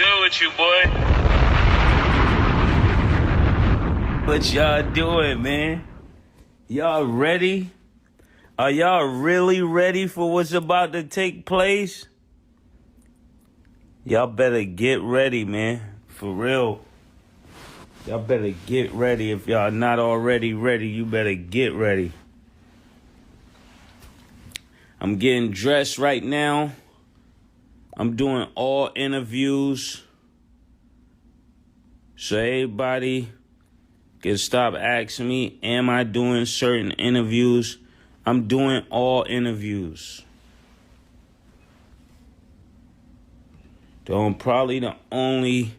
good with you, boy? What y'all doing, man? Y'all ready? Are y'all really ready for what's about to take place? Y'all better get ready, man. For real. Y'all better get ready. If y'all not already ready, you better get ready. I'm getting dressed right now. I'm doing all interviews. So everybody can stop asking me, am I doing certain interviews? I'm doing all interviews. I'm probably the only...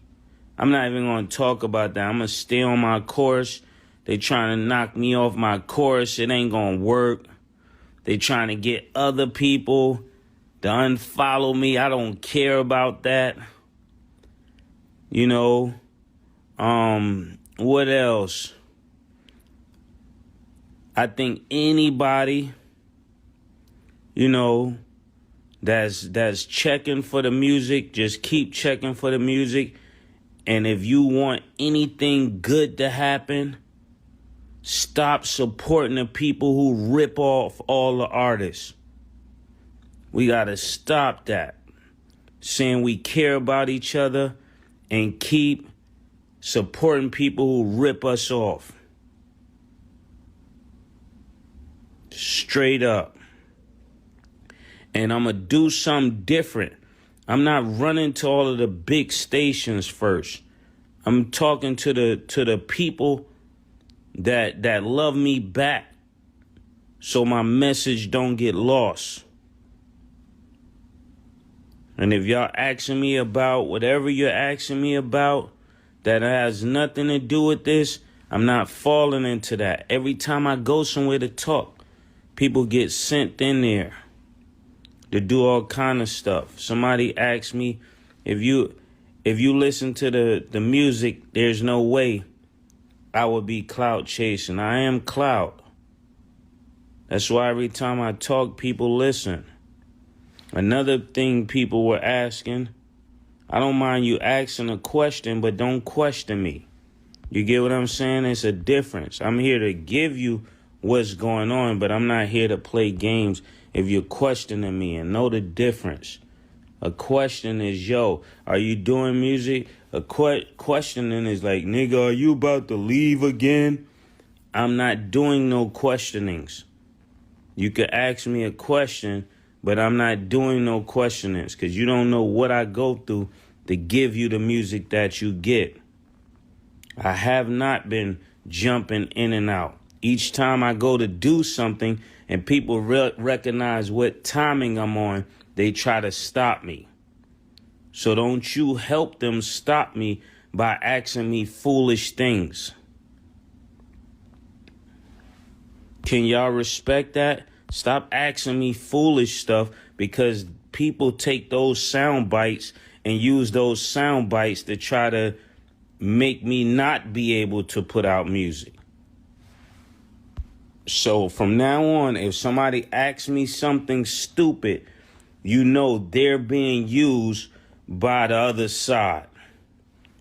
I'm not even going to talk about that. I'm going to stay on my course. They trying to knock me off my course. It ain't going to work. They trying to get other people to unfollow me. I don't care about that. You know, what else? I think anybody, you know, that's checking for the music, just keep checking for the music. And if you want anything good to happen, stop supporting the people who rip off all the artists. We got to stop that. Saying we care about each other and keep supporting people who rip us off. Straight up. And I'm going to do something different. I'm not running to all of the big stations first. I'm talking to the people that love me back so my message don't get lost. And if y'all asking me about whatever you're asking me about that has nothing to do with this, I'm not falling into that. Every time I go somewhere to talk, people get sent in there to do all kind of stuff. Somebody asked me, if you listen to the music, there's no way I would be clout chasing. I am clout. That's why every time I talk, people listen. Another thing people were asking, I don't mind you asking a question, but don't question me. You get what I'm saying? It's a difference. I'm here to give you what's going on, but I'm not here to play games if you're questioning me, and know the difference. A question is, yo, are you doing music? A questioning is like, nigga, are you about to leave again? I'm not doing no questionings. You could ask me a question, but I'm not doing no questionings because you don't know what I go through to give you the music that you get. I have not been jumping in and out. Each time I go to do something and people recognize what timing I'm on, they try to stop me. So don't you help them stop me by asking me foolish things. Can y'all respect that? Stop asking me foolish stuff, because people take those sound bites and use those sound bites to try to make me not be able to put out music. So from now on, if somebody asks me something stupid, you know they're being used by the other side.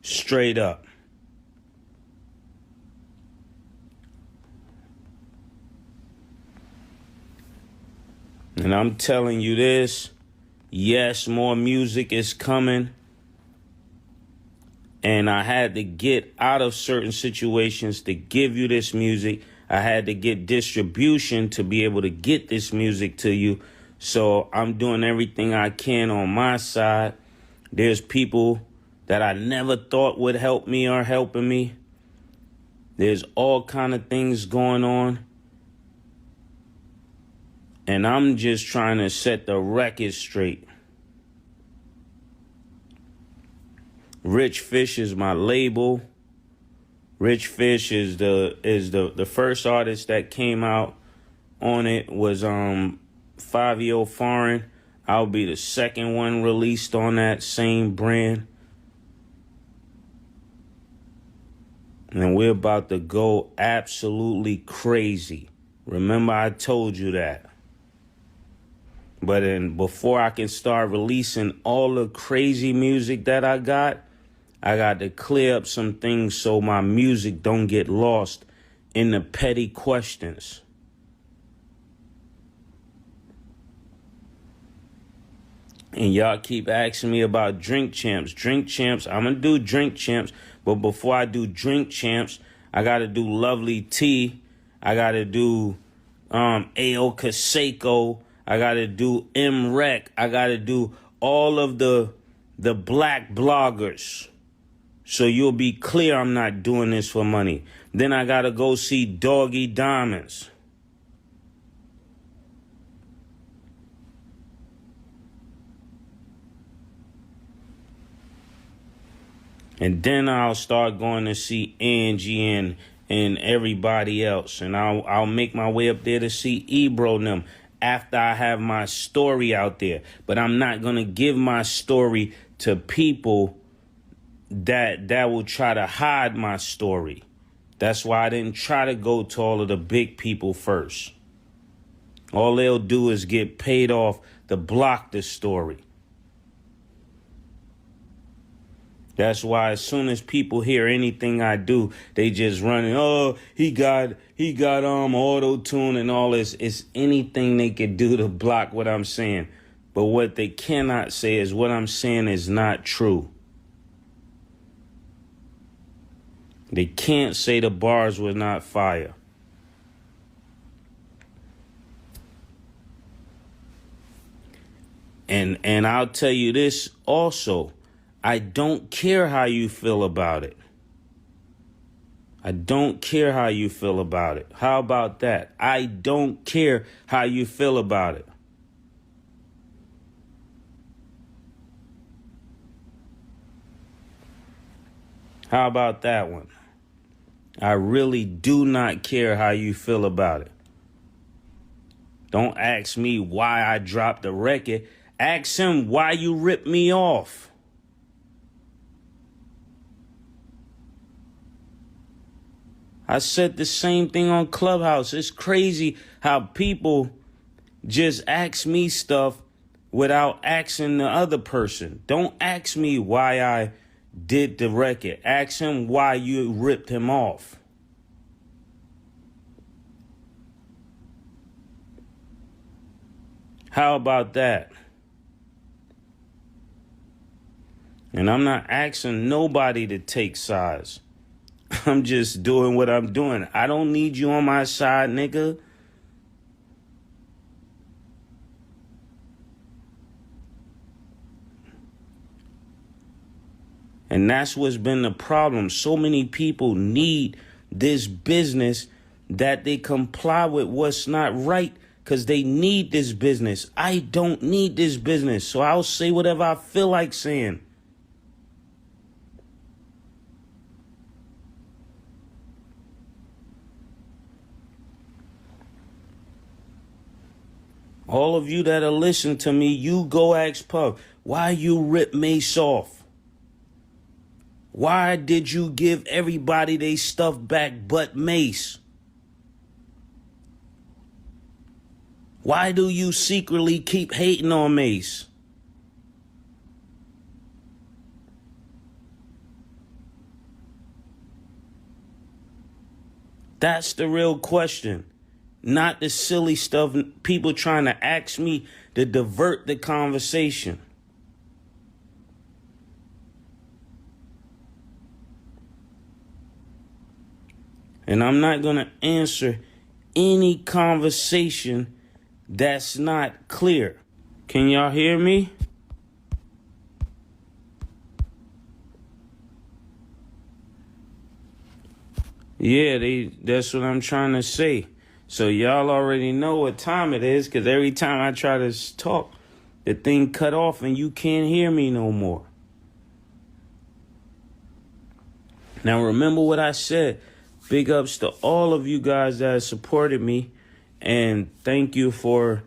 Straight up. And I'm telling you this, yes, more music is coming. And I had to get out of certain situations to give you this music. I had to get distribution to be able to get this music to you. So I'm doing everything I can on my side. There's people that I never thought would help me are helping me. There's all kind of things going on. And I'm just trying to set the record straight. Rich Fish is my label. Rich Fish is the first artist that came out on it was 5-Year Foreign. I'll be the second one released on that same brand. And we're about to go absolutely crazy. Remember, I told you that. But then before I can start releasing all the crazy music that I got to clear up some things so my music don't get lost in the petty questions. And y'all keep asking me about Drink Champs. Drink Champs, I'm going to do Drink Champs. But before I do Drink Champs, I got to do Lovely T. I got to do A.O. Kaseko. I got to do M. Reck. I got to do all of the black bloggers. So you'll be clear I'm not doing this for money. Then I got to go see Doggy Diamonds. And then I'll start going to see Angie and everybody else. And I'll make my way up there to see Ebro and them after I have my story out there. But I'm not going to give my story to people that will try to hide my story. That's why I didn't try to go to all of the big people first. All they'll do is get paid off to block the story. That's why as soon as people hear anything I do, they just run, oh, he got auto-tune and all this. It's anything they could do to block what I'm saying. But what they cannot say is what I'm saying is not true. They can't say the bars were not fire. And I'll tell you this also. I don't care how you feel about it. I don't care how you feel about it. How about that? I don't care how you feel about it. How about that one? I really do not care how you feel about it. Don't ask me why I dropped the record. Ask him why you ripped me off. I said the same thing on Clubhouse. It's crazy how people just ask me stuff without asking the other person. Don't ask me why I did the record. Ask him why you ripped him off. How about that? And I'm not asking nobody to take sides. I'm just doing what I'm doing. I don't need you on my side, nigga. And that's what's been the problem. So many people need this business that they comply with what's not right because they need this business. I don't need this business, so I'll say whatever I feel like saying. All of you that are listening to me, you go ask Puff, why you rip Mase off? Why did you give everybody they stuff back but Mase? Why do you secretly keep hating on Mase? That's the real question. Not the silly stuff people trying to ask me to divert the conversation. And I'm not going to answer any conversation that's not clear. Can y'all hear me? Yeah, that's what I'm trying to say. So y'all already know what time it is, because every time I try to talk, the thing cut off and you can't hear me no more. Now remember what I said. Big ups to all of you guys that supported me. And thank you for,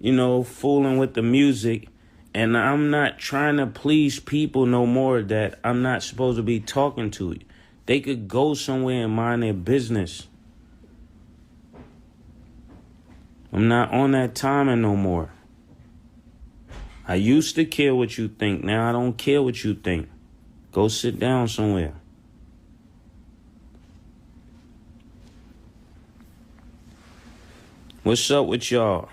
fooling with the music. And I'm not trying to please people no more that I'm not supposed to be talking to. They could go somewhere and mind their business. I'm not on that timing no more. I used to care what you think. Now I don't care what you think. Go sit down somewhere. What's up with y'all?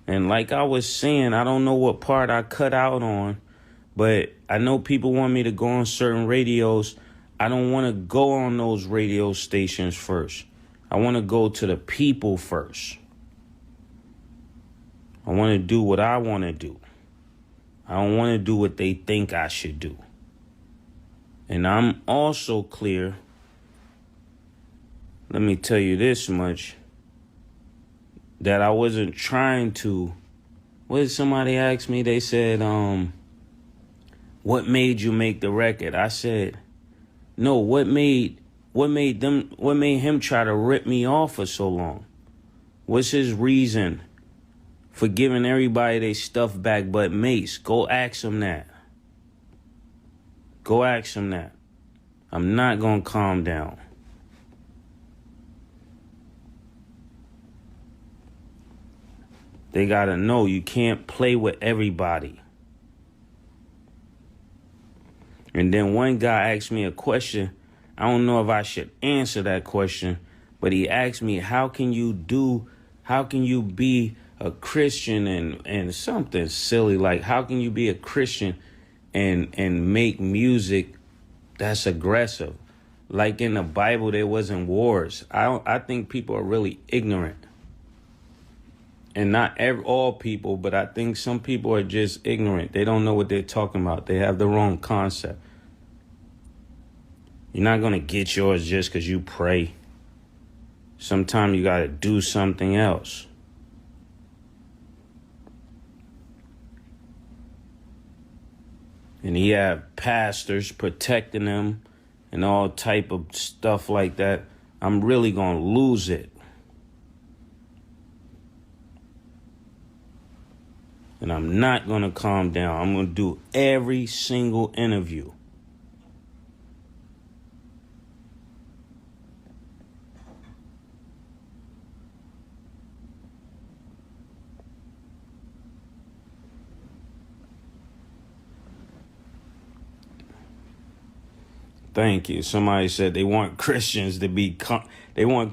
And like I was saying, I don't know what part I cut out on, but I know people want me to go on certain radios. I don't want to go on those radio stations first. I want to go to the people first. I want to do what I want to do. I don't want to do what they think I should do. And I'm also clear. Let me tell you this much. That I wasn't trying to. What did somebody ask me? They said, what made you make the record? I said, no, what made him try to rip me off for so long? What's his reason for giving everybody their stuff back but Mase? Go ask him that. Go ask him that. I'm not gonna calm down. They gotta know you can't play with everybody. And then one guy asked me a question. I don't know if I should answer that question, but he asked me, how can you be a Christian and something silly like, how can you be a Christian and make music that's aggressive? Like in the Bible, there wasn't wars. I think people are really ignorant. And not all people, but I think some people are just ignorant. They don't know what they're talking about. They have the wrong concept. You're not going to get yours just because you pray. Sometimes you got to do something else. And he had pastors protecting him and all type of stuff like that. I'm really going to lose it. And I'm not going to calm down. I'm going to do every single interview. Thank you. Somebody said they want Christians to be carnal. They want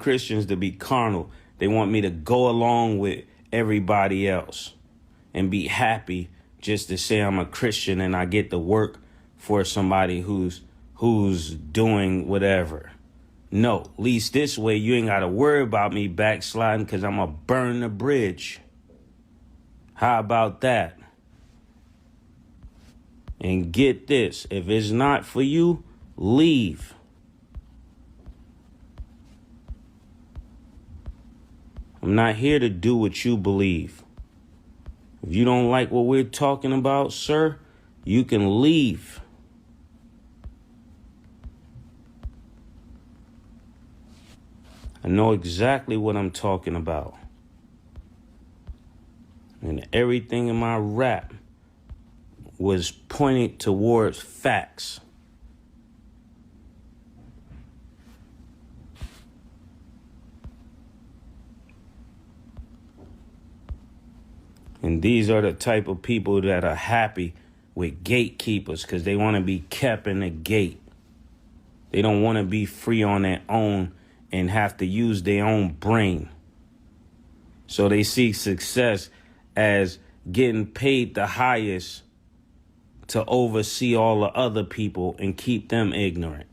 me to go along with everybody else and be happy just to say I'm a Christian and I get to work for somebody who's doing whatever. No, at least this way you ain't got to worry about me backsliding because I'm going to burn the bridge. How about that? And get this, if it's not for you, leave. I'm not here to do what you believe. If you don't like what we're talking about, sir, you can leave. I know exactly what I'm talking about. And everything in my rap was pointed towards facts. And these are the type of people that are happy with gatekeepers because they want to be kept in the gate. They don't want to be free on their own and have to use their own brain. So they see success as getting paid the highest to oversee all the other people and keep them ignorant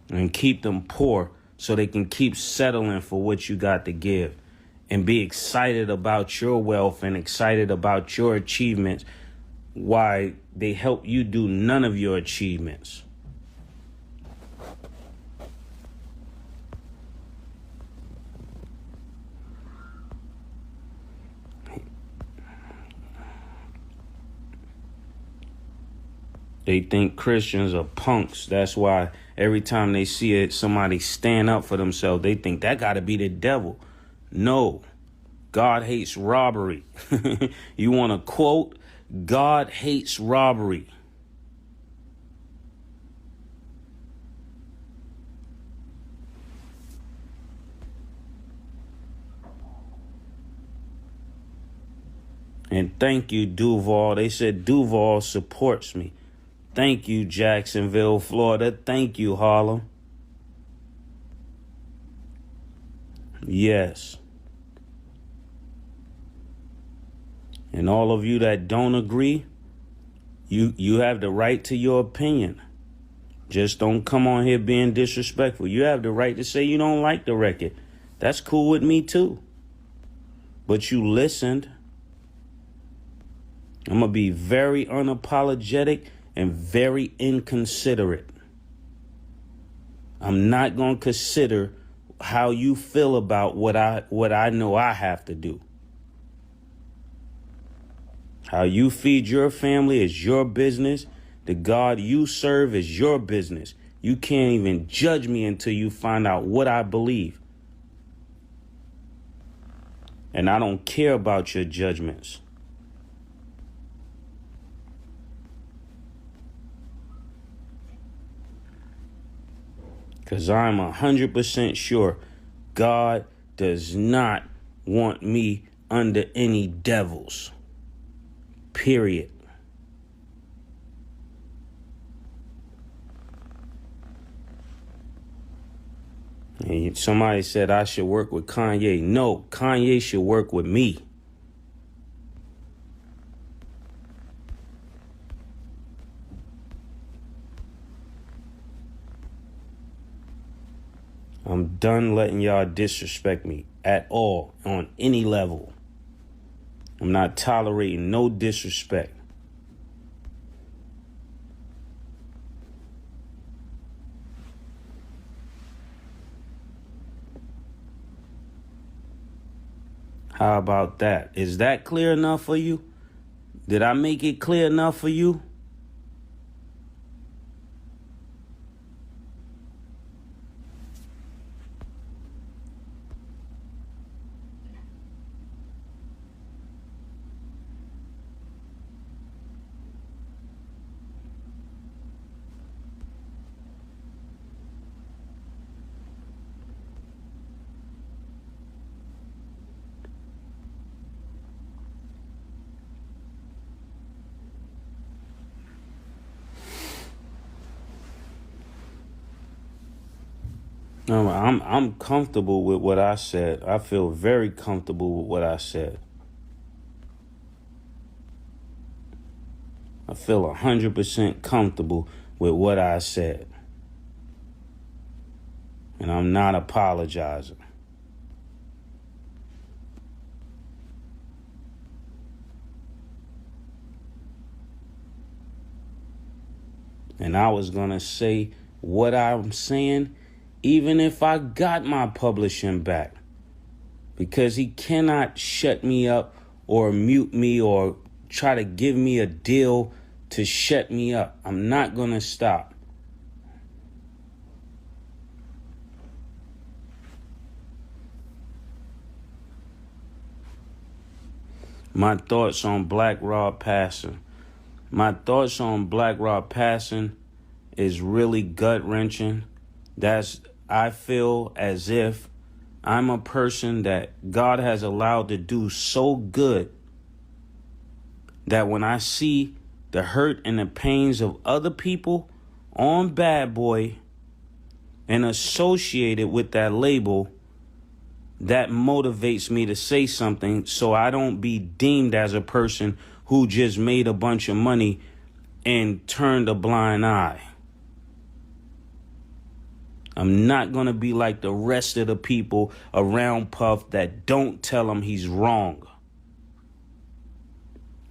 and keep them poor so they can keep settling for what you got to give. And be excited about your wealth and excited about your achievements. Why they help you do none of your achievements. They think Christians are punks. That's why every time they see somebody stand up for themselves, they think that got to be the devil. No, God hates robbery. You want to quote? God hates robbery. And thank you, Duval. They said Duval supports me. Thank you, Jacksonville, Florida. Thank you, Harlem. Yes. And all of you that don't agree, you have the right to your opinion. Just don't come on here being disrespectful. You have the right to say you don't like the record. That's cool with me too. But you listened. I'm going to be very unapologetic and very inconsiderate. I'm not going to consider how you feel about what I know I have to do. How you feed your family is your business. The God you serve is your business. You can't even judge me until you find out what I believe. And I don't care about your judgments. Because I'm 100% sure God does not want me under any devils. Period. And somebody said I should work with Kanye. No, Kanye should work with me. I'm done letting y'all disrespect me at all on any level. I'm not tolerating no disrespect. How about that? Is that clear enough for you? Did I make it clear enough for you? No, I'm comfortable with what I said. I feel very comfortable with what I said. I feel 100% comfortable with what I said. And I'm not apologizing. And I was going to say what I'm saying even if I got my publishing back. Because he cannot shut me up or mute me or try to give me a deal to shut me up. I'm not going to stop. My thoughts on Black Rob passing. My thoughts on Black Rob passing is really gut-wrenching. I feel as if I'm a person that God has allowed to do so good that when I see the hurt and the pains of other people on Bad Boy and associated with that label, that motivates me to say something so I don't be deemed as a person who just made a bunch of money and turned a blind eye. I'm not going to be like the rest of the people around Puff that don't tell him he's wrong.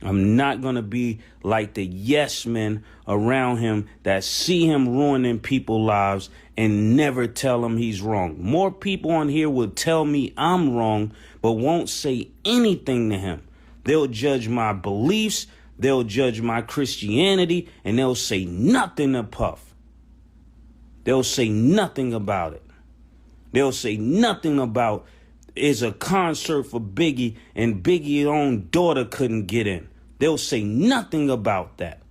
I'm not going to be like the yes men around him that see him ruining people's lives and never tell him he's wrong. More people on here will tell me I'm wrong, but won't say anything to him. They'll judge my beliefs, they'll judge my Christianity, and they'll say nothing to Puff. They'll say nothing about it. They'll say nothing about it's a concert for Biggie and Biggie's own daughter couldn't get in. They'll say nothing about that.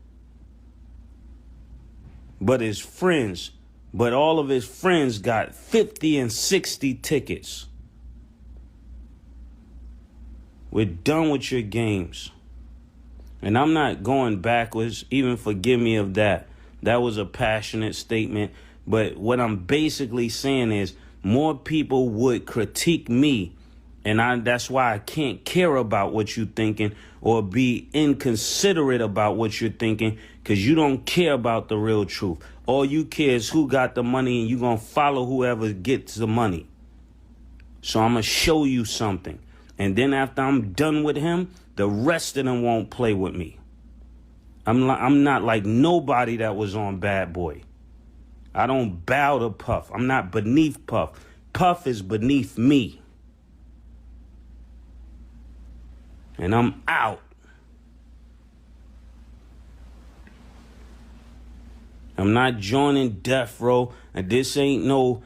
But his friends, all of his friends got 50 and 60 tickets. We're done with your games. And I'm not going backwards. Even forgive me of that. That was a passionate statement. But what I'm basically saying is more people would critique me. And that's why I can't care about what you're thinking or be inconsiderate about what you're thinking, because you don't care about the real truth. All you care is who got the money, and you're going to follow whoever gets the money. So I'm going to show you something. And then after I'm done with him, the rest of them won't play with me. I'm not like nobody that was on Bad Boy. I don't bow to Puff. I'm not beneath Puff. Puff is beneath me. And I'm out. I'm not joining death row. And this ain't no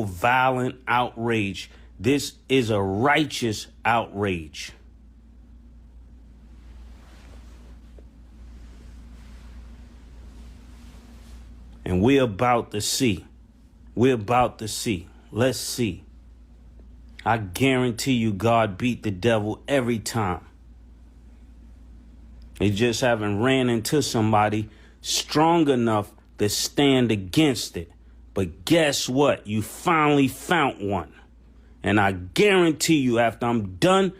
violent outrage. This is a righteous outrage. And we're about to see. We're about to see. Let's see. I guarantee you God beat the devil every time. They just haven't ran into somebody strong enough to stand against it. But guess what? You finally found one. And I guarantee you after I'm done,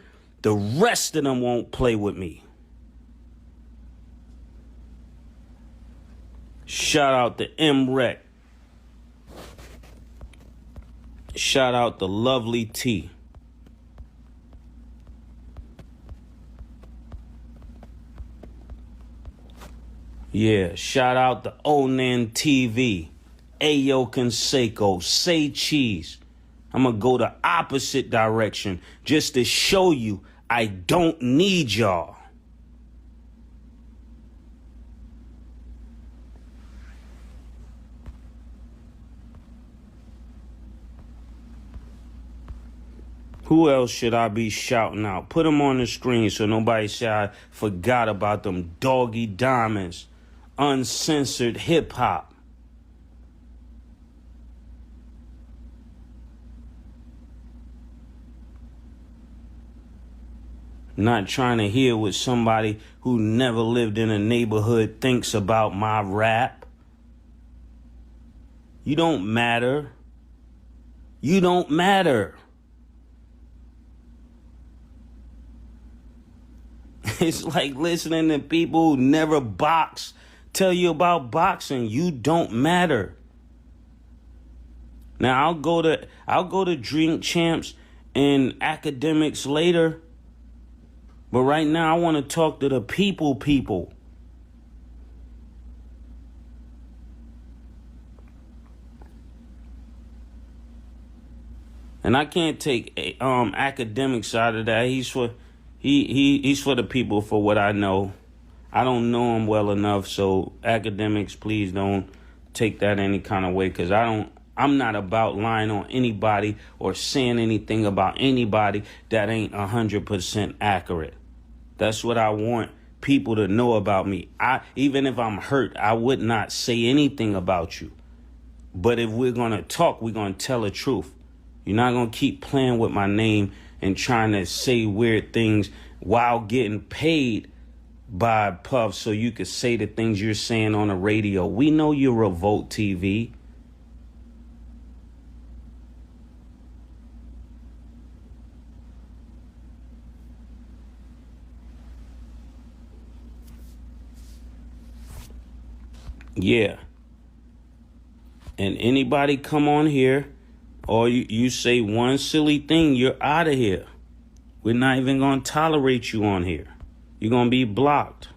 the rest of them won't play with me. Shout out to M. Reck. Shout out to Lovely T. Yeah, shout out to Onan TV. Ayo Conseco. Say Cheese. I'm going to go the opposite direction just to show you I don't need y'all. Who else should I be shouting out? Put them on the screen so nobody say I forgot about them. Doggy Diamonds. Uncensored hip hop. Not trying to hear what somebody who never lived in a neighborhood thinks about my rap. You don't matter. You don't matter. It's like listening to people who never box tell you about boxing. You don't matter. Now I'll go to Drink Champs and academics later. But right now I want to talk to the people. And I can't take academics out of that. He's for the people, for what I know. I don't know him well enough, so academics, please don't take that any kind of way, because I'm not about lying on anybody or saying anything about anybody that ain't 100% accurate. That's what I want people to know about me. Even if I'm hurt, I would not say anything about you. But if we're going to talk, we're going to tell the truth. You're not going to keep playing with my name and trying to say weird things while getting paid by Puff so you could say the things you're saying on the radio. We know you're Revolt TV. Yeah. And anybody come on here or you say one silly thing, you're out of here. We're not even going to tolerate you on here. You're going to be blocked.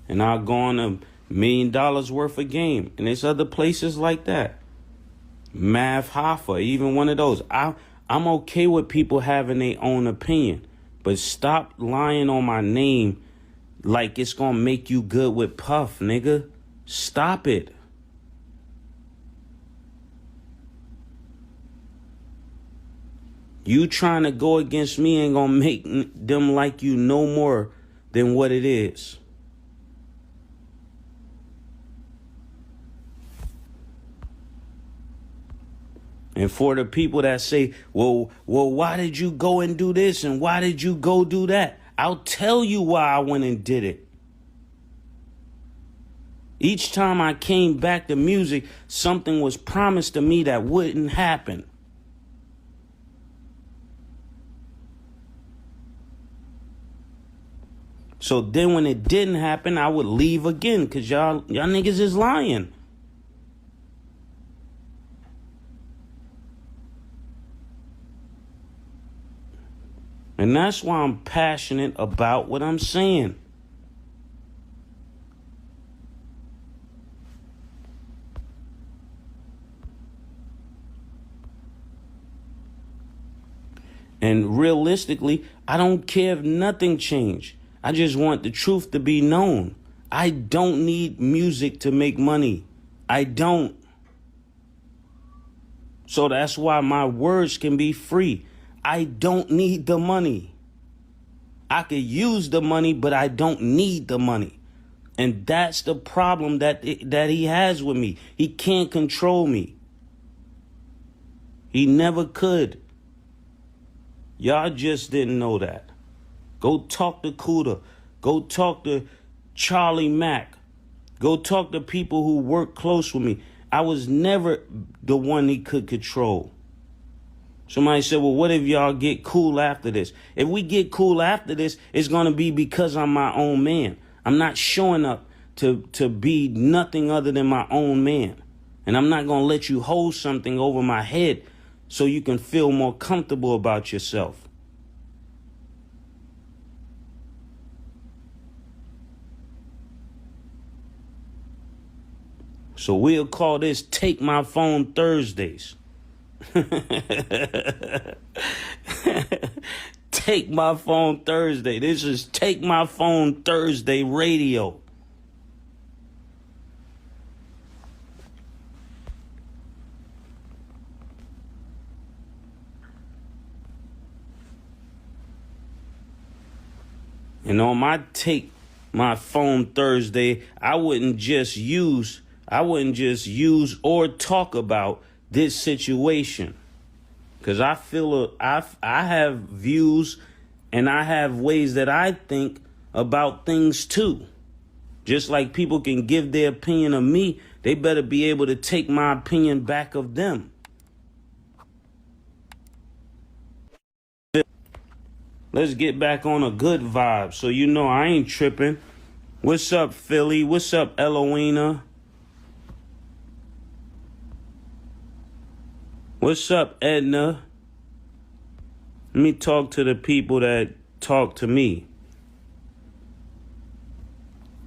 And I'll go on $1 million worth of game. And there's other places like that. Mav Hoffa, even one of those. I'm okay with people having their own opinion. But stop lying on my name like it's going to make you good with Puff, nigga. Stop it. You trying to go against me ain't going to make them like you no more than what it is. And for the people that say, well, why did you go and do this? And why did you go do that? I'll tell you why I went and did it. Each time I came back to music, something was promised to me that wouldn't happen. So then when it didn't happen, I would leave again because y'all niggas is lying. And that's why I'm passionate about what I'm saying. And realistically, I don't care if nothing changed. I just want the truth to be known. I don't need music to make money. I don't. So that's why my words can be free. I don't need the money. I could use the money, but I don't need the money. And that's the problem that he has with me. He can't control me. He never could. Y'all just didn't know that. Go talk to Kuda. Go talk to Charlie Mack. Go talk to people who work close with me. I was never the one he could control. Somebody said, well, what if y'all get cool after this? If we get cool after this, it's going to be because I'm my own man. I'm not showing up to be nothing other than my own man. And I'm not going to let you hold something over my head so you can feel more comfortable about yourself. So we'll call this Take My Phone Thursdays. Take My Phone Thursday. This is Take My Phone Thursday radio. And on my Take My Phone Thursday, I wouldn't just use or talk about this situation. Because I feel I have views and I have ways that I think about things too. Just like people can give their opinion of me, they better be able to take my opinion back of them. Let's get back on a good vibe so you know I ain't tripping. What's up, Philly? What's up, Eloina? What's up, Edna? Let me talk to the people that talk to me.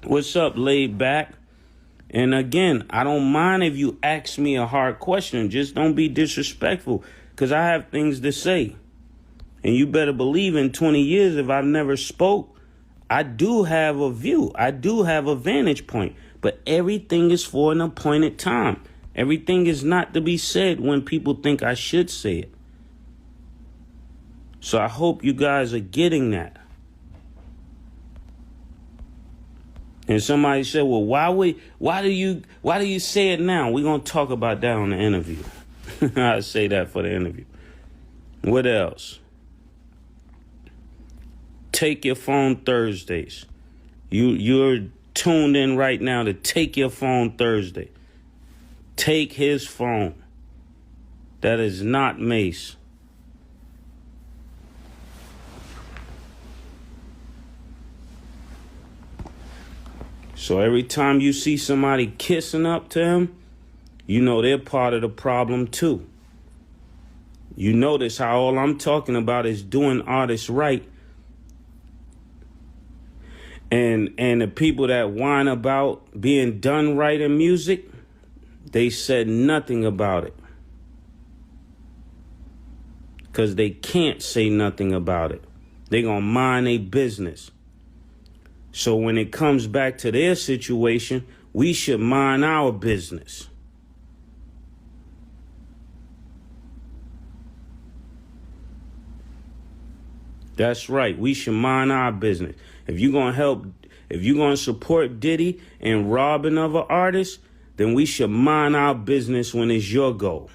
What's up, Laid Back? And again, I don't mind if you ask me a hard question. Just don't be disrespectful, because I have things to say. And you better believe in 20 years, if I've never spoke, I do have a view. I do have a vantage point. But everything is for an appointed time. Everything is not to be said when people think I should say it. So I hope you guys are getting that. And somebody said, well, why do you say it now? We're going to talk about that on the interview. I'll say that for the interview. What else? Take Your Phone Thursdays. You're tuned in right now to Take Your Phone Thursday. Take his phone. That is not Mase. So every time you see somebody kissing up to him, you know they're part of the problem too. You notice how all I'm talking about is doing artists right. And the people that whine about being done right in music, they said nothing about it. Because they can't say nothing about it. They gonna mind their business. So when it comes back to their situation, we should mind our business. That's right. We should mind our business. If you're going to support Diddy and robbing other artists, then we should mind our business when it's your goal.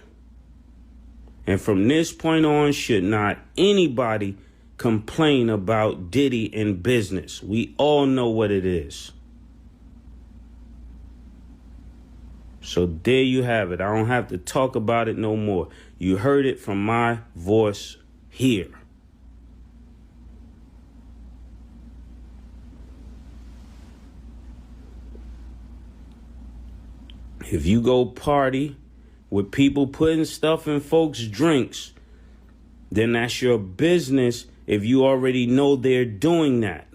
And from this point on, should not anybody complain about Diddy in business. We all know what it is. So there you have it. I don't have to talk about it no more. You heard it from my voice here. If you go party with people putting stuff in folks' drinks, then that's your business if you already know they're doing that.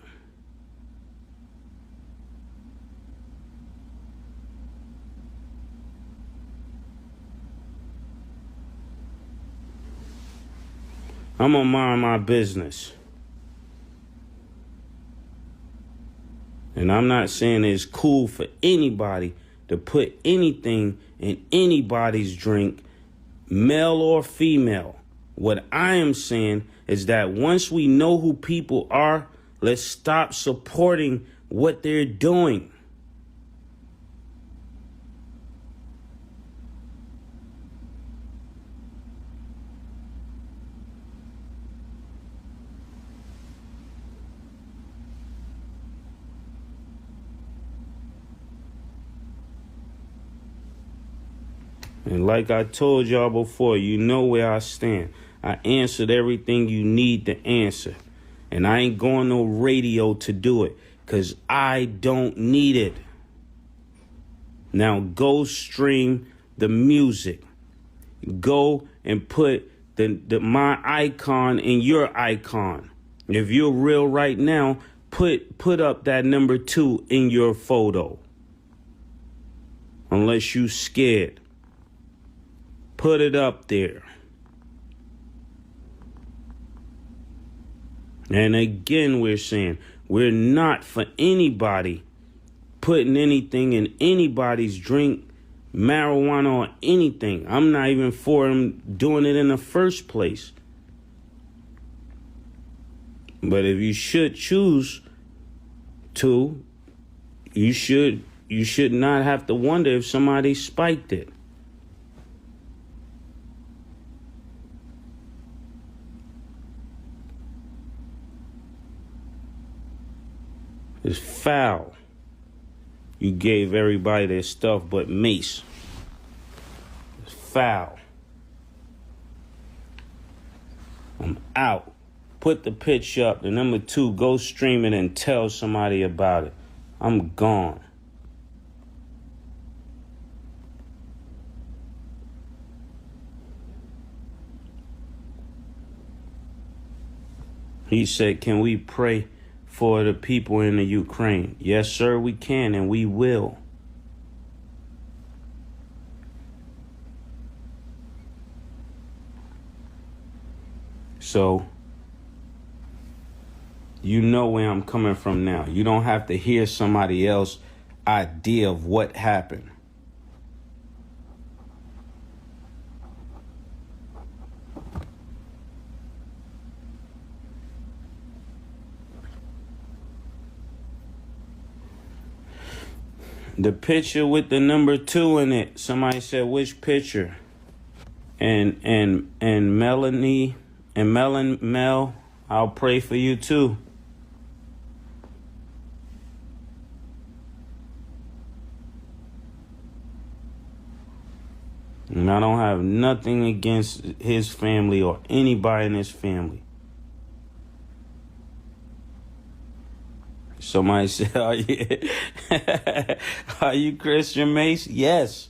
I'm gonna mind my business. And I'm not saying it's cool for anybody to put anything in anybody's drink, male or female. What I am saying is that once we know who people are, let's stop supporting what they're doing. And like I told y'all before, you know where I stand. I answered everything you need to answer. And I ain't going no radio to do it, because I don't need it. Now go stream the music. Go and put my icon in your icon. If you're real right now, put up that number 2 in your photo. Unless you scared. Put it up there. And again, we're saying we're not for anybody putting anything in anybody's drink, marijuana or anything. I'm not even for them doing it in the first place. But if you should choose to, you should not have to wonder if somebody spiked it. It's foul. You gave everybody their stuff but Mase. It's foul. I'm out. Put the pitch up. The number 2, go stream it and tell somebody about it. I'm gone. He said, can we pray for the people in the Ukraine? Yes, sir, we can, and we will. So, you know where I'm coming from now. You don't have to hear somebody else's idea of what happened. The picture with the number 2 in it. Somebody said, which picture? And Melanie and Mel, I'll pray for you too. And I don't have nothing against his family or anybody in his family. Somebody said, are you Christian, Mase? Yes.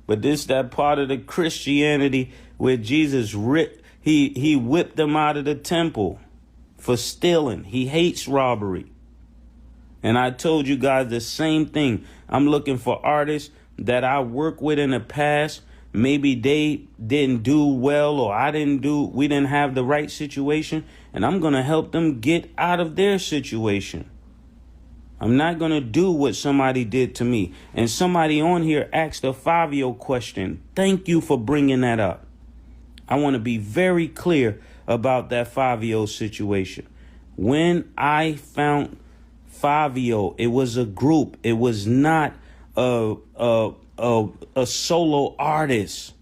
But this that part of the Christianity where Jesus he whipped them out of the temple for stealing. He hates robbery. And I told you guys the same thing. I'm looking for artists that I worked with in the past. Maybe they didn't do well, or we didn't have the right situation. And I'm going to help them get out of their situation. I'm not going to do what somebody did to me. And somebody on here asked a Fabio question. Thank you for bringing that up. I want to be very clear about that Fabio situation. When I found Fabio, it was a group. It was not a solo artist.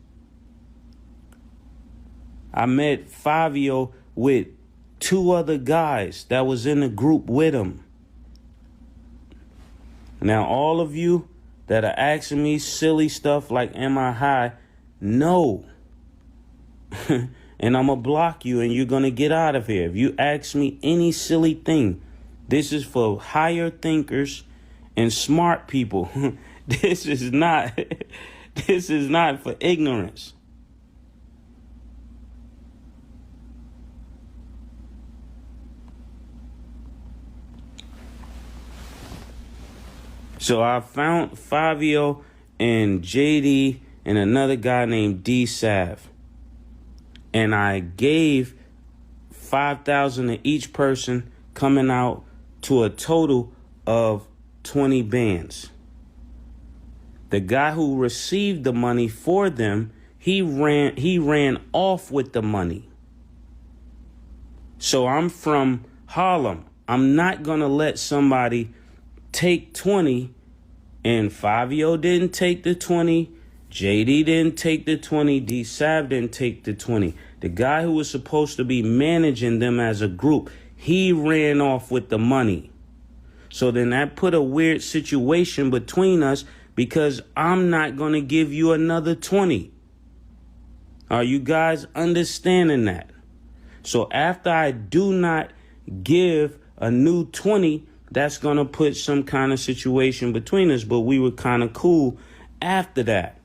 I met Fabio with 2 other guys that was in the group with him. Now, all of you that are asking me silly stuff like, am I high? No. And I'm going to block you and you're going to get out of here. If you ask me any silly thing, this is for higher thinkers and smart people. This is not for ignorance. So I found Fabio and JD and another guy named D Sav. And I gave $5,000 to each person, coming out to a total of 20 bands. The guy who received the money for them, he ran off with the money. So I'm from Harlem. I'm not going to let somebody take 20, and Fabio didn't take the 20. JD didn't take the 20. D Sav didn't take the 20. The guy who was supposed to be managing them as a group, he ran off with the money. So then that put a weird situation between us, because I'm not going to give you another 20. Are you guys understanding that? So after I do not give a new 20, that's going to put some kind of situation between us. But we were kind of cool after that.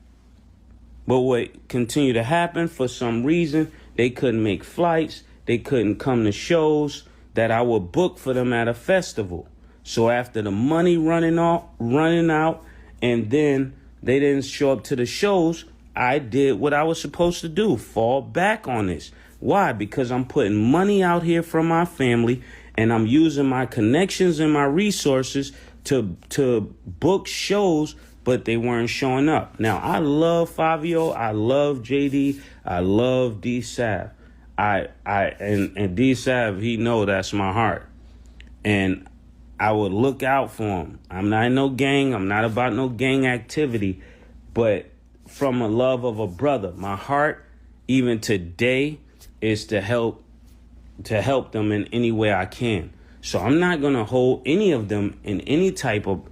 But what continued to happen, for some reason, they couldn't make flights. They couldn't come to shows that I would book for them at a festival. So after the money running out, and then they didn't show up to the shows, I did what I was supposed to do, fall back on this. Why? Because I'm putting money out here from my family, and I'm using my connections and my resources to book shows, but they weren't showing up. Now, I love Fabio, I love JD, I love D Sav. And D Sav, he know that's my heart. And I would look out for him. I'm not in no gang, I'm not about no gang activity, but from a love of a brother, my heart, even today, is to help them in any way I can. So I'm not gonna hold any of them in any type of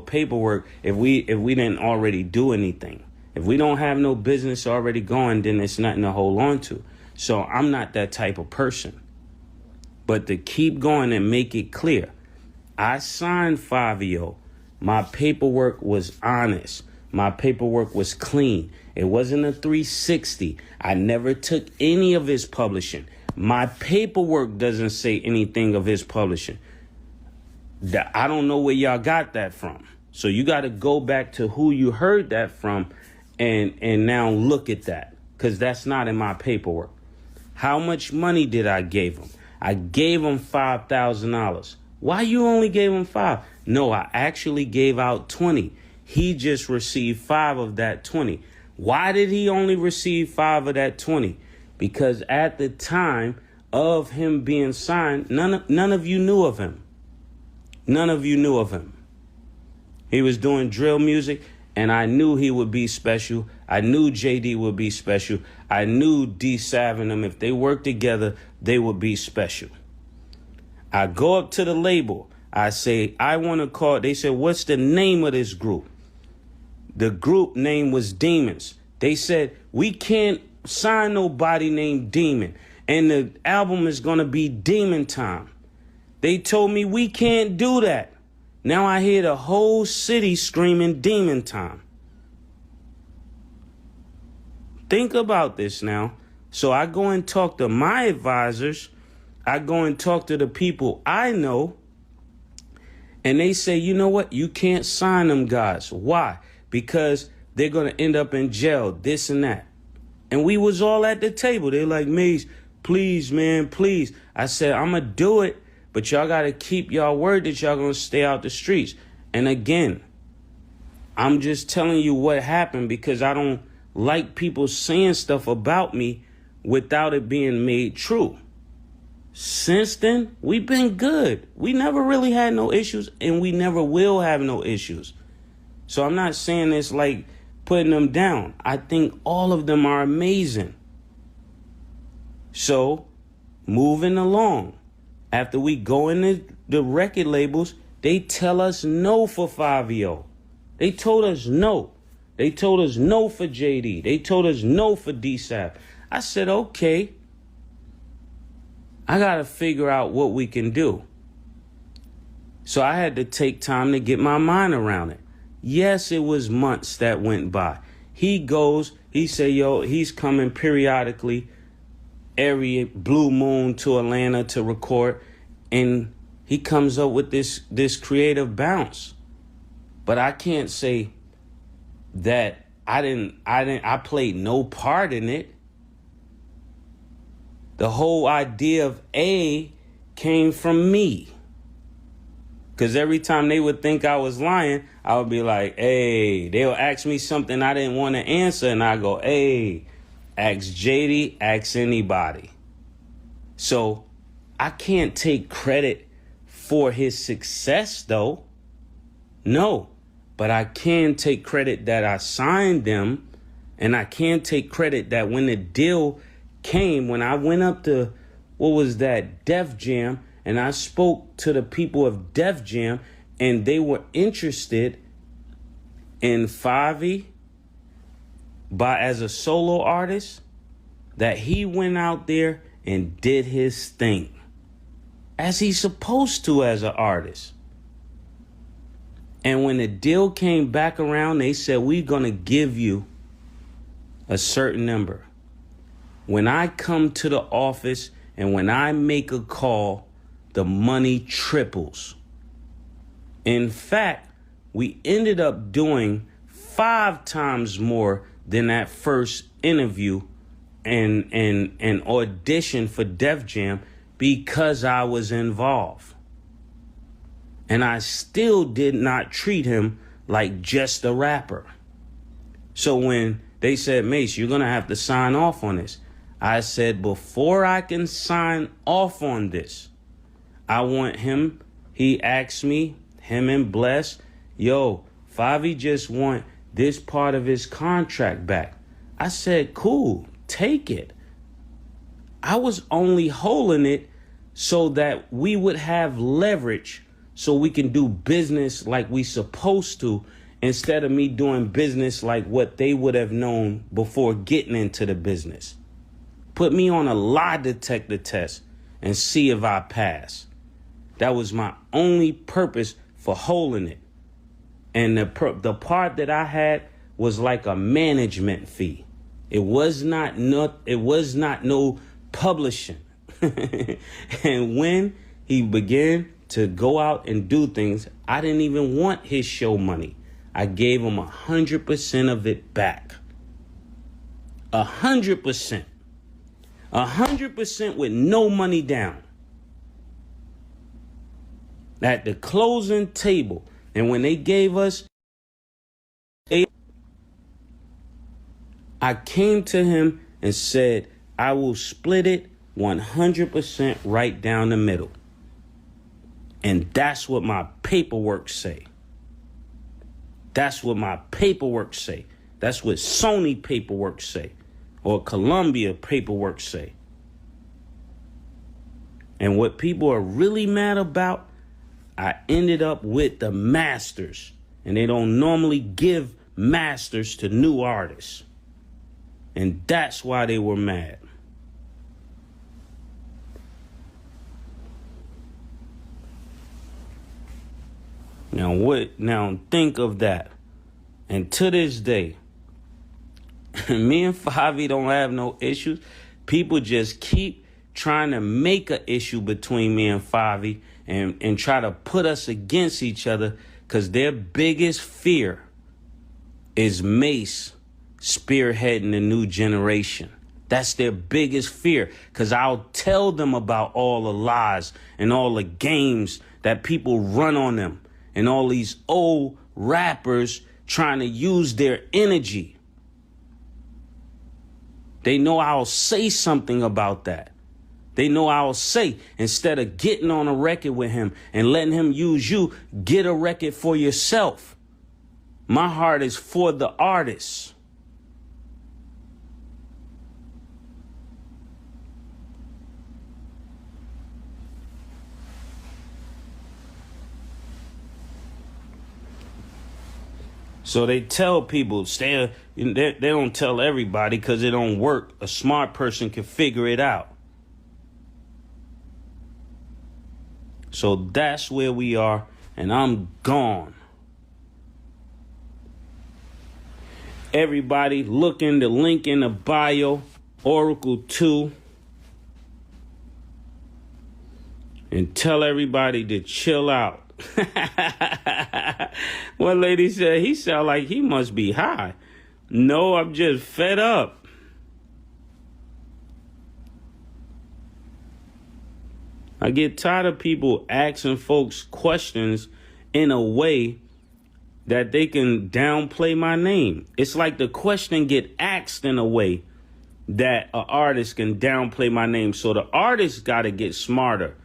paperwork if we didn't already do anything. If we don't have no business already going, then it's nothing to hold on to. So I'm not that type of person. But to keep going and make it clear, I signed Fabio. My paperwork was honest. My paperwork was clean. It wasn't a 360. I never took any of his publishing. My paperwork doesn't say anything of his publishing. I don't know where y'all got that from. So you got to go back to who you heard that from and now look at that, because that's not in my paperwork. How much money did I give him? I gave him $5,000. Why you only gave him 5? No, I actually gave out 20. He just received 5 of that 20. Why did he only receive 5 of that 20? Because at the time of him being signed, none of you knew of him. None of you knew of him. He was doing drill music, and I knew he would be special. I knew JD would be special. I knew D Sav and them, if they worked together, they would be special. I go up to the label. I say, I want to call. They said, what's the name of this group? The group name was Demons. They said, we can't sign nobody named Demon, and the album is going to be Demon Time. They told me we can't do that. Now I hear the whole city screaming Demon Time. Think about this now. So I go and talk to my advisors. I go and talk to the people I know. And they say, you know what? You can't sign them guys. Why? Because they're going to end up in jail, this and that. And we was all at the table. They're like, Mace, please, man, please. I said, I'm going to do it. But y'all got to keep y'all word that y'all going to stay out the streets. And again, I'm just telling you what happened, because I don't like people saying stuff about me without it being made true. Since then, we've been good. We never really had no issues, and we never will have no issues. So I'm not saying this like putting them down. I think all of them are amazing. So, moving along, after we go into the record labels, they tell us no for Fabio. They told us no. They told us no for JD. They told us no for DSAP. I said, okay, I got to figure out what we can do. So I had to take time to get my mind around it. Yes, it was months that went by. He said, yo, he's coming periodically every blue moon to Atlanta to record. And he comes up with this creative bounce. But I can't say that I played no part in it. The whole idea of A came from me. Because every time they would think I was lying, I would be like, hey, they'll ask me something I didn't want to answer. And I go, hey, ask JD, ask anybody. So I can't take credit for his success, though. No, but I can take credit that I signed them. And I can take credit that when the deal came, when I went up to, what was that, Def Jam, and I spoke to the people of Def Jam, and they were interested in Favi as a solo artist, that he went out there and did his thing, as he's supposed to as an artist. And when the deal came back around, they said, we're going to give you a certain number. When I come to the office and when I make a call, the money triples. In fact, we ended up doing 5 times more than that first interview and audition for Def Jam because I was involved. And I still did not treat him like just a rapper. So when they said, Mace, you're going to have to sign off on this, I said, before I can sign off on this, I want him. He asked me, him and Bless, yo, Favi just want this part of his contract back. I said, cool, take it. I was only holding it so that we would have leverage so we can do business like we supposed to, instead of me doing business like what they would have known before getting into the business. Put me on a lie detector test and see if I pass. That was my only purpose for holding it. And the part that I had was like a management fee. It was not no publishing. And when he began to go out and do things, I didn't even want his show money. I gave him 100% of it back. 100%. 100% with no money down. At the closing table. And when they gave us, I came to him and said, I will split it 100% right down the middle. And that's what my paperwork say. That's what my paperwork say. That's what Sony paperwork say. Or Columbia paperwork say. And what people are really mad about, I ended up with the masters. And they don't normally give masters to new artists. And that's why they were mad. Now think of that. And to this day, me and Favi don't have no issues. People just keep trying to make an issue between me and Favi and try to put us against each other, because their biggest fear is Mace spearheading the new generation. That's their biggest fear, because I'll tell them about all the lies and all the games that people run on them and all these old rappers trying to use their energy. They know I'll say something about that. They know I'll say, instead of getting on a record with him and letting him use you, get a record for yourself. My heart is for the artists. So they tell people, they don't tell everybody because it don't work. A smart person can figure it out. So that's where we are, and I'm gone. Everybody look in the link in the bio, Oracle 2, and tell everybody to chill out. One lady said he sound like he must be high. No, I'm just fed up. I get tired of people asking folks questions in a way that they can downplay my name. It's like the question get asked in a way that an artist can downplay my name. So the artist got to get smarter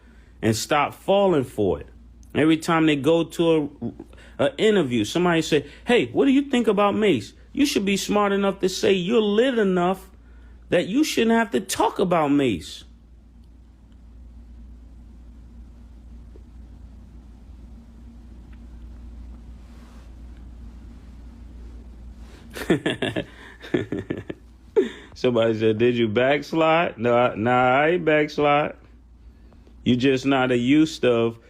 and stop falling for it. Every time they go to an interview, somebody say, hey, what do you think about Mase? You should be smart enough to say you're lit enough that you shouldn't have to talk about Mase. Somebody said, did you backslide? No, I ain't backslide. You just not used of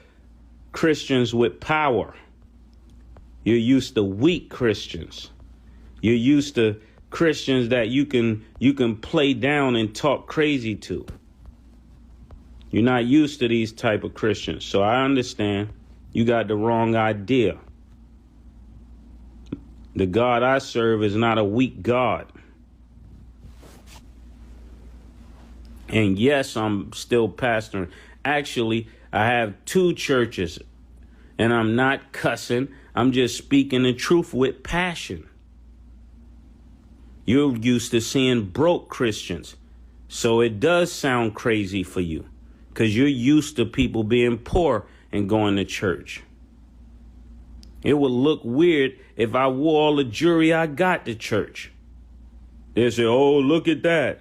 Christians with power. You're used to weak Christians. You're used to Christians that you can play down and talk crazy to. You're not used to these type of Christians. So I understand you got the wrong idea. The God I serve is not a weak God. And yes, I'm still pastoring. Actually, I have 2 churches, and I'm not cussing. I'm just speaking the truth with passion. You're used to seeing broke Christians, so it does sound crazy for you because you're used to people being poor and going to church. It would look weird if I wore all the jewelry I got to church. They say, oh, look at that.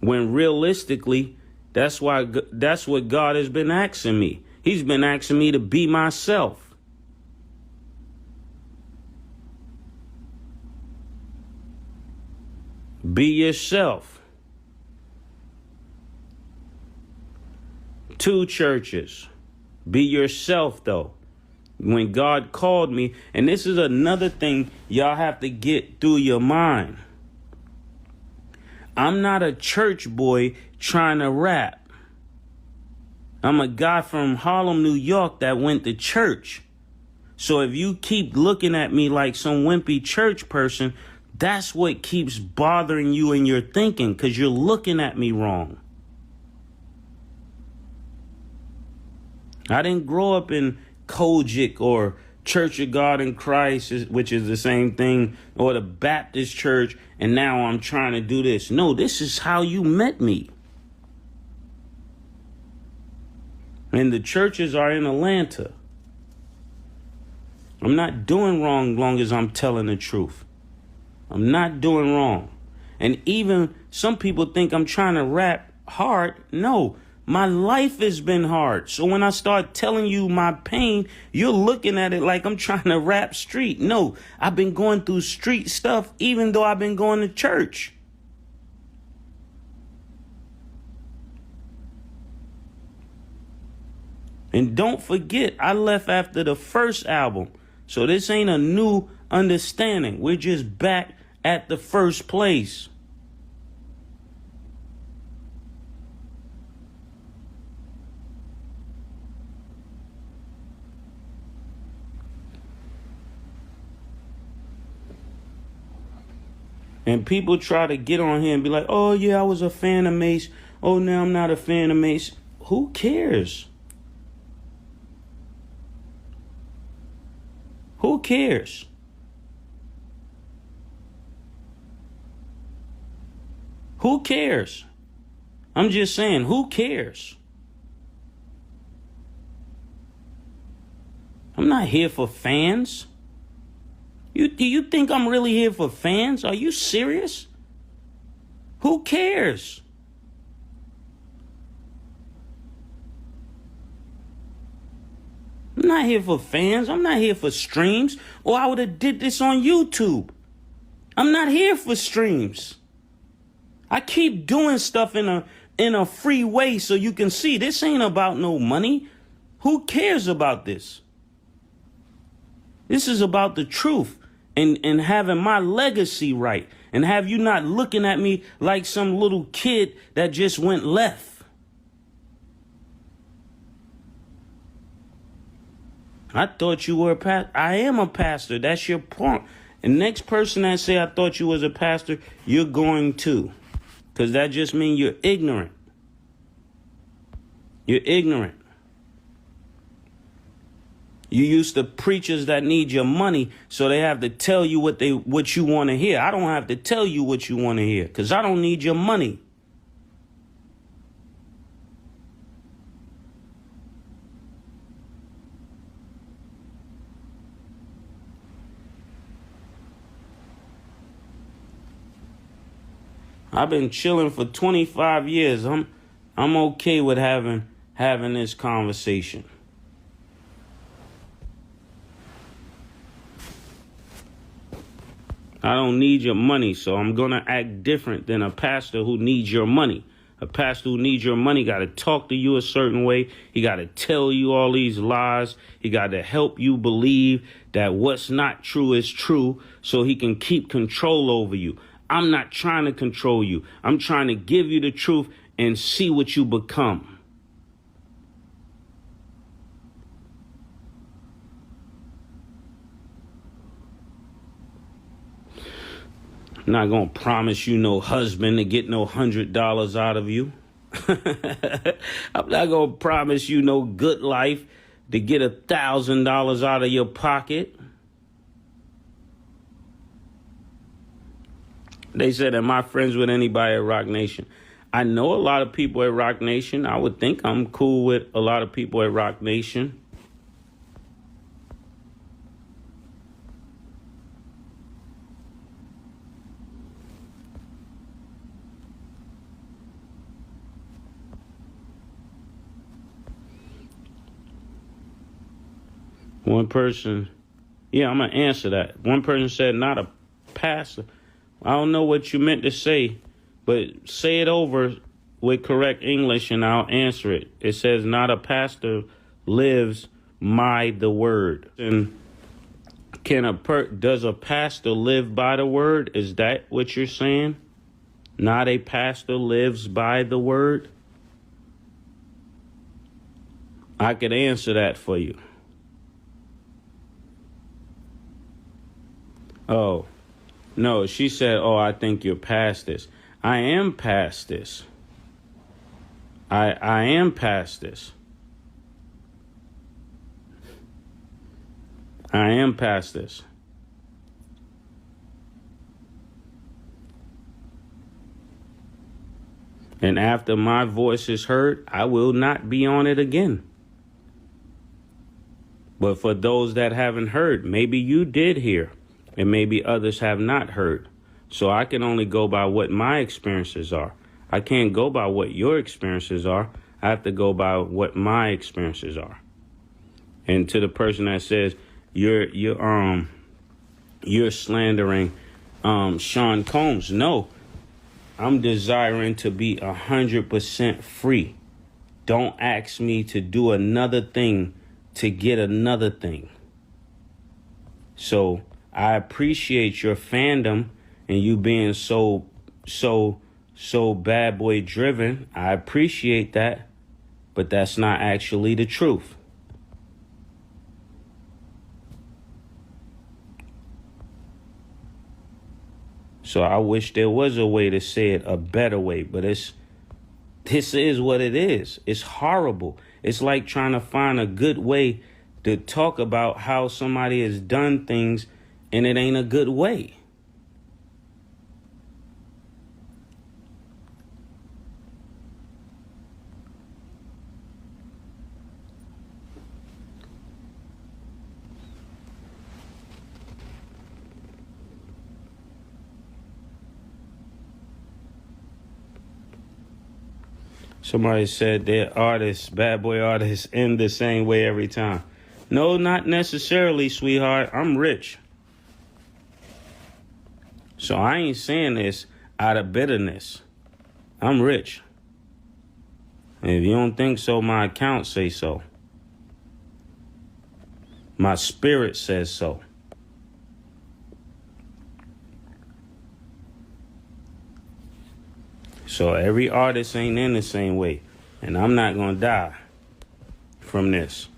When realistically, that's what God has been asking me. He's been asking me to be myself. Be yourself. 2 churches. Be yourself, though. When God called me, and this is another thing y'all have to get through your mind. I'm not a church boy trying to rap. I'm a guy from Harlem, New York that went to church. So if you keep looking at me like some wimpy church person, that's what keeps bothering you in your thinking, because you're looking at me wrong. I didn't grow up in Kojic or Church of God in Christ, which is the same thing, or the Baptist church, and now I'm trying to do this. No, this is how you met me. And the churches are in Atlanta. I'm not doing wrong long as I'm telling the truth. I'm not doing wrong. And even some people think I'm trying to rap hard. No. My life has been hard. So when I start telling you my pain, you're looking at it like I'm trying to rap street. No, I've been going through street stuff even though I've been going to church. And don't forget, I left after the first album. So this ain't a new understanding. We're just back at the first place. And people try to get on here and be like, oh, yeah, I was a fan of Mase. Oh, now I'm not a fan of Mase. Who cares? Who cares? Who cares? I'm just saying, who cares? I'm not here for fans. Do you think I'm really here for fans? Are you serious? Who cares? I'm I'm not here for fans. I'm not here for streams, or I would have did this on YouTube. I'm not here for streams. I keep doing stuff in a free way so you can see this ain't about no money. Who cares about this? This is about the truth and having my legacy right, and have you not looking at me like some little kid that just went left. I thought you were a pastor. I am a pastor. That's your point. And next person that say I thought you was a pastor, you're going to. Because that just means you're ignorant. You're ignorant. You used to preachers that need your money, so they have to tell you what you want to hear. I don't have to tell you what you want to hear, because I don't need your money. I've been chilling for 25 years. I'm okay with having this conversation. I don't need your money, so I'm going to act different than a pastor who needs your money. A pastor who needs your money got to talk to you a certain way. He got to tell you all these lies. He got to help you believe that what's not true is true so he can keep control over you. I'm not trying to control you. I'm trying to give you the truth and see what you become. I'm not going to promise you no husband to get no $100 out of you. I'm not going to promise you no good life to get $1,000 out of your pocket. They said, am I friends with anybody at Rock Nation? I know a lot of people at Rock Nation. I would think I'm cool with a lot of people at Rock Nation. One person, yeah, I'm going to answer that. One person said, not a pastor. I don't know what you meant to say, but say it over with correct English and I'll answer it. It says, not a pastor lives by the word. And does a pastor live by the word? Is that what you're saying? Not a pastor lives by the word? I could answer that for you. Oh, no, she said, oh, I think you're past this. I am past this. I am past this. I am past this. And after my voice is heard, I will not be on it again. But for those that haven't heard, maybe you did hear. And maybe others have not heard. So I can only go by what my experiences are. I can't go by what your experiences are. I have to go by what my experiences are. And to the person that says you're slandering Sean Combs, no. I'm desiring to be 100% free. Don't ask me to do another thing to get another thing. So I appreciate your fandom and you being so bad boy driven. I appreciate that, but that's not actually the truth. So I wish there was a way to say it, a better way, but this is what it is. It's horrible. It's like trying to find a good way to talk about how somebody has done things and it ain't a good way. Somebody said their artists, bad boy artists, end the same way every time. No, not necessarily, sweetheart. I'm rich. So I ain't saying this out of bitterness. I'm rich. And if you don't think so, my account say so. My spirit says so. So every artist ain't in the same way. And I'm not gonna die from this.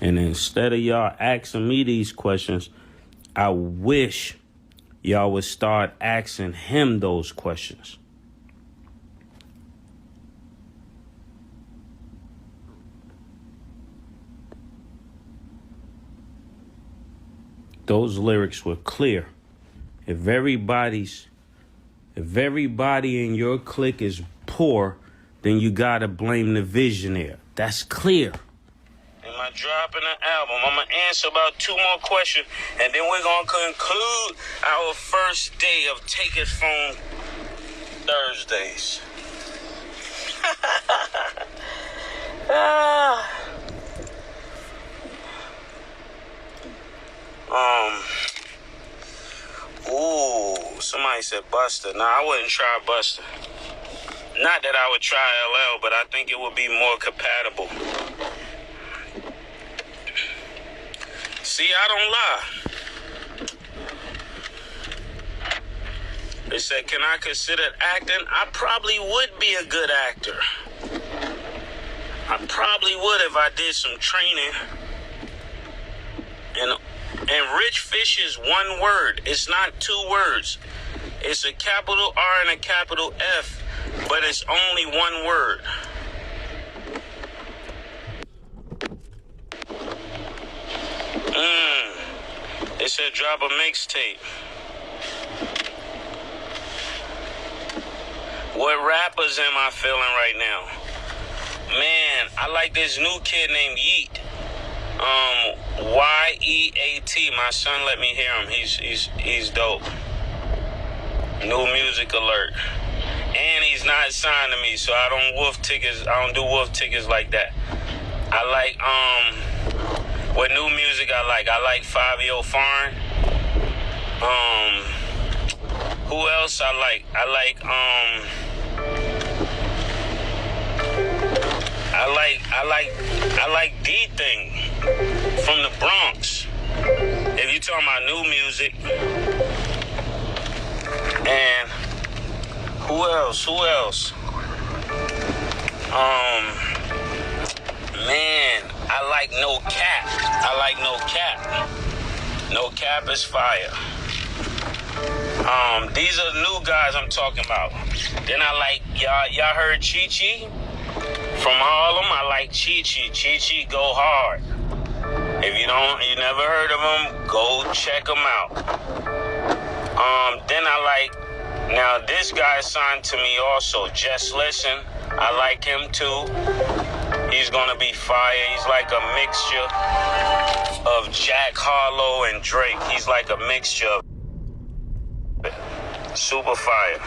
And instead of y'all asking me these questions, I wish y'all would start asking him those questions. Those lyrics were clear. If everybody in your clique is poor, then you gotta blame the visionary. That's clear. Am I dropping an album? I'm gonna answer about 2 more questions, and then we're gonna conclude our first day of Take It Phone Thursdays. Somebody said Buster. Nah, I wouldn't try Buster. Not that I would try LL, but I think it would be more compatible. See, I don't lie. They said, can I consider acting? I probably would be a good actor. I probably would if I did some training. And Rich Fish is 1 word. It's not 2 words. It's a capital R and a capital F, but it's only 1 word. They said drop a mixtape. What rappers am I feeling right now? Man, I like this new kid named Yeet. Y-E-A-T. My son let me hear him. He's dope. New music alert. And he's not signed to me, so I don't do wolf tickets like that. I like what new music I like? I like Fabio Foreign. Who else I like? I like D-Thing from the Bronx. If you talking about new music. And who else? Man, I like No Cap. No Cap is fire. These are the new guys I'm talking about. Then I like, y'all heard Chi Chi? From Harlem, I like Chi Chi. Chi Chi go hard. If you never heard of him, go check him out. Then I like, now this guy signed to me also, Just Listen. I like him too. He's gonna be fire. He's like a mixture of Jack Harlow and Drake. He's like a mixture of super fire.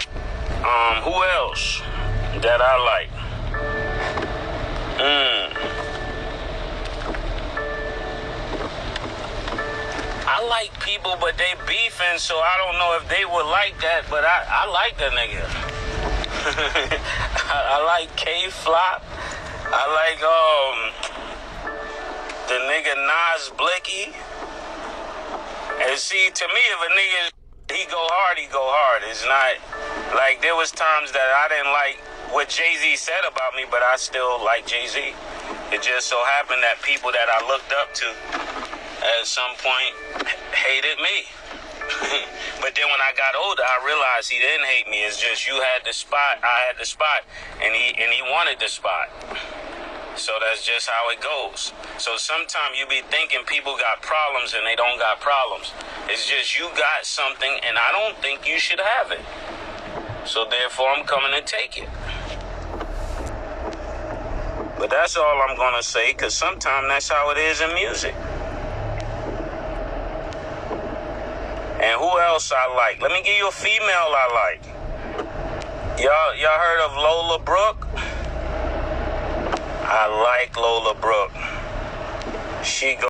Who else that I like? I like people, but they beefing, so I don't know if they would like that, but I like the nigga. I like K-Flop. I like the nigga Nas Blicky. And see, to me, if a nigga he go hard. It's not like there was times that I didn't like what Jay-Z said about me, but I still like Jay-Z. It just so happened that people that I looked up to at some point hated me. But then when I got older, I realized he didn't hate me. It's just you had the spot, I had the spot, and he wanted the spot. So that's just how it goes. So sometimes you be thinking people got problems and they don't got problems. It's just you got something and I don't think you should have it. So therefore I'm coming to take it. But that's all I'm gonna say, because sometimes that's how it is in music. And who else I like? Let me give you a female I like. Y'all heard of Lola Brooke? I like Lola Brooke. She